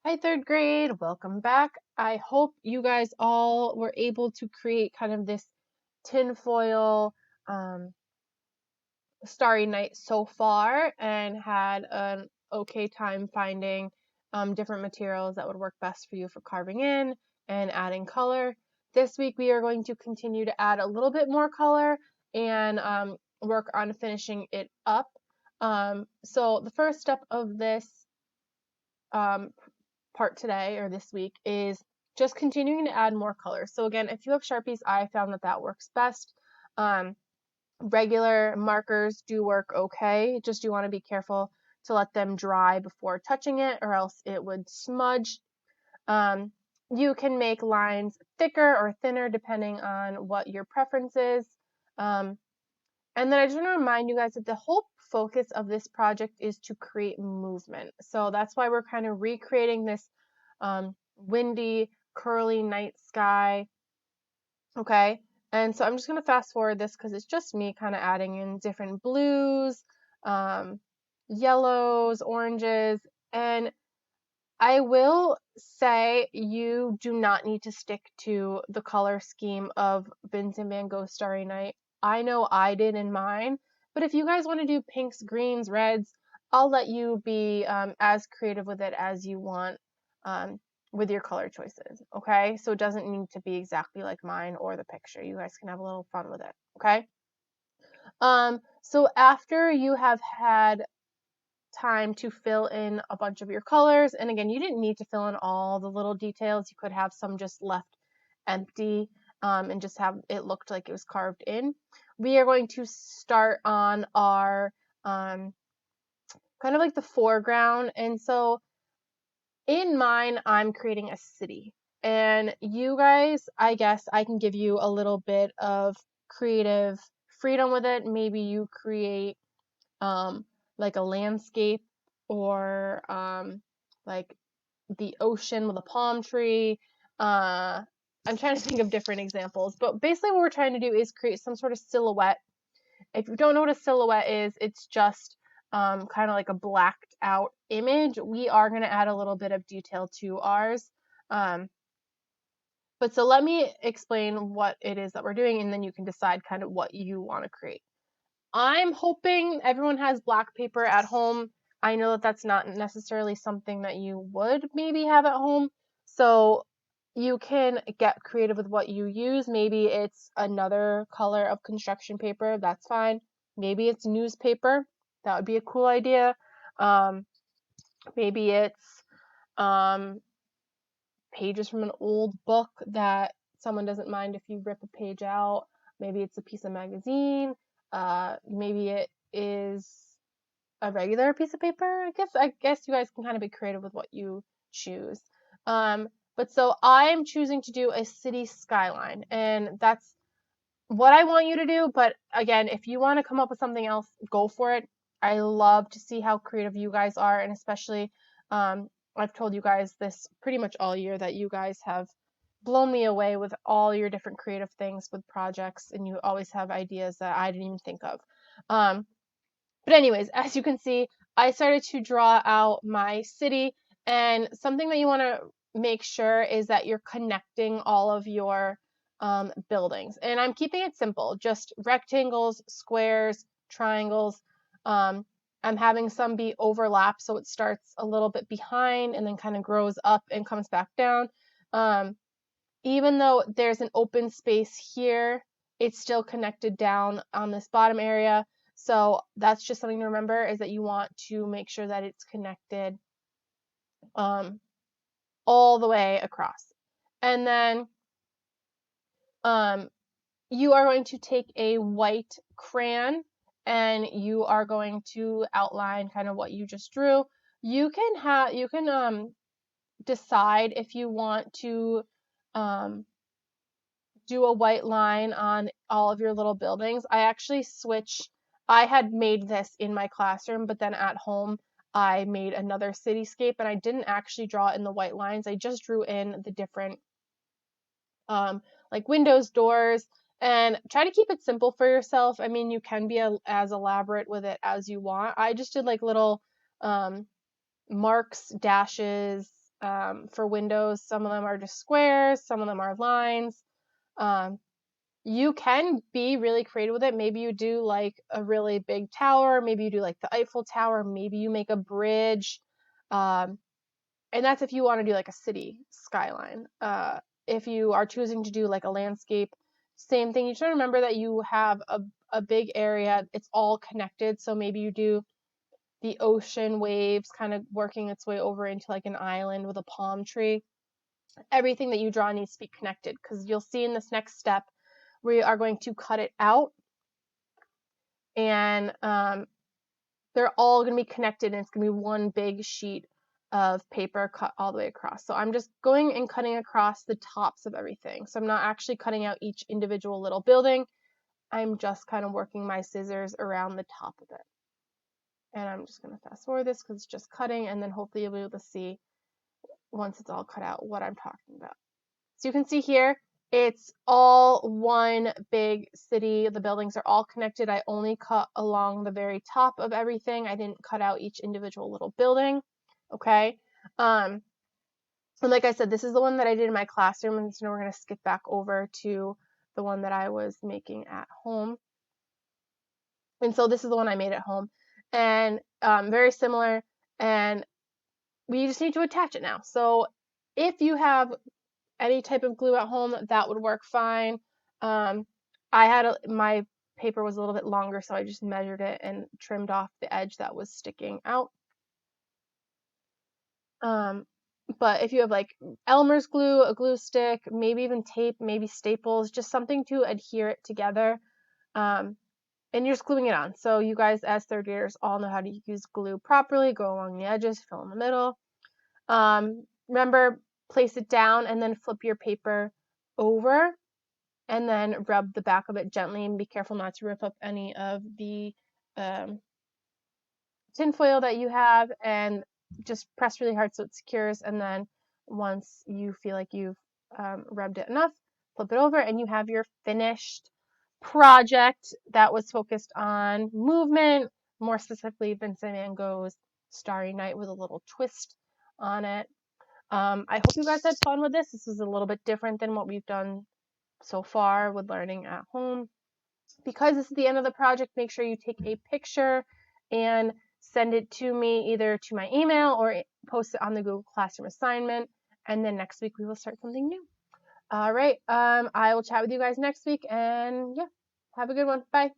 Hi, third grade. Welcome back. I hope you guys all were able to create kind of this tinfoil um, starry night so far and had an okay time finding different materials that would work best for you for carving in and adding color. This week we are going to continue to add a little bit more color and work on finishing it up. So the first step of this um, part today or this week is just continuing to add more colors. So again, if you have Sharpies, I found that works best. Regular markers do work okay, just you want to be careful to let them dry before touching it or else it would smudge. You can make lines thicker or thinner depending on what your preference is. Um, and then I just want to remind you guys that the whole focus of this project is to create movement. So that's why we're kind of recreating this windy, curly night sky. Okay. And so I'm just going to fast forward this because it's just me kind of adding in different blues, um, yellows, oranges, and I will say you do not need to stick to the color scheme of Vincent van Gogh Starry Night. I know I did in mine, but if you guys want to do pinks, greens, reds, I'll let you be as creative with it as you want with your color choices, okay? So it doesn't need to be exactly like mine or the picture. You guys can have a little fun with it, okay? So after you have had time to fill in a bunch of your colors. And again, you didn't need to fill in all the little details. You could have some just left empty and just have it looked like it was carved in. We are going to start on our kind of like the foreground. And so in mine, I'm creating a city. And you guys, I guess I can give you a little bit of creative freedom with it. Maybe you create um, like a landscape or like the ocean with a palm tree. I'm trying to think of different examples, but basically what we're trying to do is create some sort of silhouette. If you don't know what a silhouette is, it's just kind of like a blacked out image. We are going to add a little bit of detail to ours. Um, but so let me explain what it is that we're doing, and then you can decide kind of what you want to create. I'm hoping everyone has black paper at home. I know that that's not necessarily something that you would maybe have at home. So you can get creative with what you use. Maybe it's another color of construction paper. That's fine. Maybe it's newspaper. That would be a cool idea. Um, maybe it's um, pages from an old book that someone doesn't mind if you rip a page out. Maybe it's a piece of magazine. Maybe it is a regular piece of paper. I guess you guys can kind of be creative with what you choose. But so I'm choosing to do a city skyline, and that's what I want you to do. But again, if you want to come up with something else, go for it. I love to see how creative you guys are, and especially I've told you guys this pretty much all year that you guys have blown me away with all your different creative things with projects, and you always have ideas that I didn't even think of. Um, but anyways, as you can see, I started to draw out my city, and something that you want to make sure is that you're connecting all of your buildings. And I'm keeping it simple, just rectangles, squares, triangles. Um, I'm having some be overlap, so it starts a little bit behind and then kind of grows up and comes back down. Um, Even though there's an open space here, it's still connected down on this bottom area. So that's just something to remember, is that you want to make sure that it's connected um, all the way across. And then um, you are going to take a white crayon and you are going to outline kind of what you just drew. You can decide if you want to um, do a white line on all of your little buildings. I had made this in my classroom, but then at home I made another cityscape and I didn't actually draw in the white lines. I just drew in the different like windows, doors, and try to keep it simple for yourself. I mean, you can be as elaborate with it as you want. I just did like little um, marks, dashes, for windows. Some of them are just squares, some of them are lines. Um, you can be really creative with it. Maybe you do like a really big tower. Maybe you do like the Eiffel Tower. Maybe you make a bridge. Um, and that's if you want to do like a city skyline. If you are choosing to do like a landscape, same thing. You should remember that you have a big area. It's all connected. So maybe you do the ocean waves kind of working its way over into like an island with a palm tree. Everything that you draw needs to be connected because you'll see in this next step we are going to cut it out and they're all going to be connected and it's going to be one big sheet of paper cut all the way across. So I'm just going and cutting across the tops of everything. So I'm not actually cutting out each individual little building. I'm just kind of working my scissors around the top of it. And I'm just going to fast forward this because it's just cutting and then hopefully you'll be able to see once it's all cut out what I'm talking about. So you can see here, it's all one big city. The buildings are all connected. I only cut along the very top of everything. I didn't cut out each individual little building. Okay. And like I said, this is the one that I did in my classroom. And so we're going to skip back over to the one that I was making at home. And so this is the one I made at home. And very similar. And we just need to attach it now. So if you have any type of glue at home, that would work fine. My paper was a little bit longer, so I just measured it and trimmed off the edge that was sticking out. But if you have like Elmer's glue, a glue stick, maybe even tape, maybe staples, just something to adhere it together. And you're just gluing it on. So you guys as third graders all know how to use glue properly, go along the edges, fill in the middle. Remember, place it down and then flip your paper over and then rub the back of it gently and be careful not to rip up any of the tinfoil that you have and just press really hard so it secures. And then once you feel like you've rubbed it enough, flip it over and you have your finished project that was focused on movement, more specifically Vincent Van Gogh's Starry Night with a little twist on it. I hope you guys had fun with this. This is a little bit different than what we've done so far with learning at home. Because this is the end of the project, make sure you take a picture and send it to me either to my email or post it on the Google Classroom assignment. And then next week we will start something new. All right. I will chat with you guys next week and yeah, have a good one. Bye.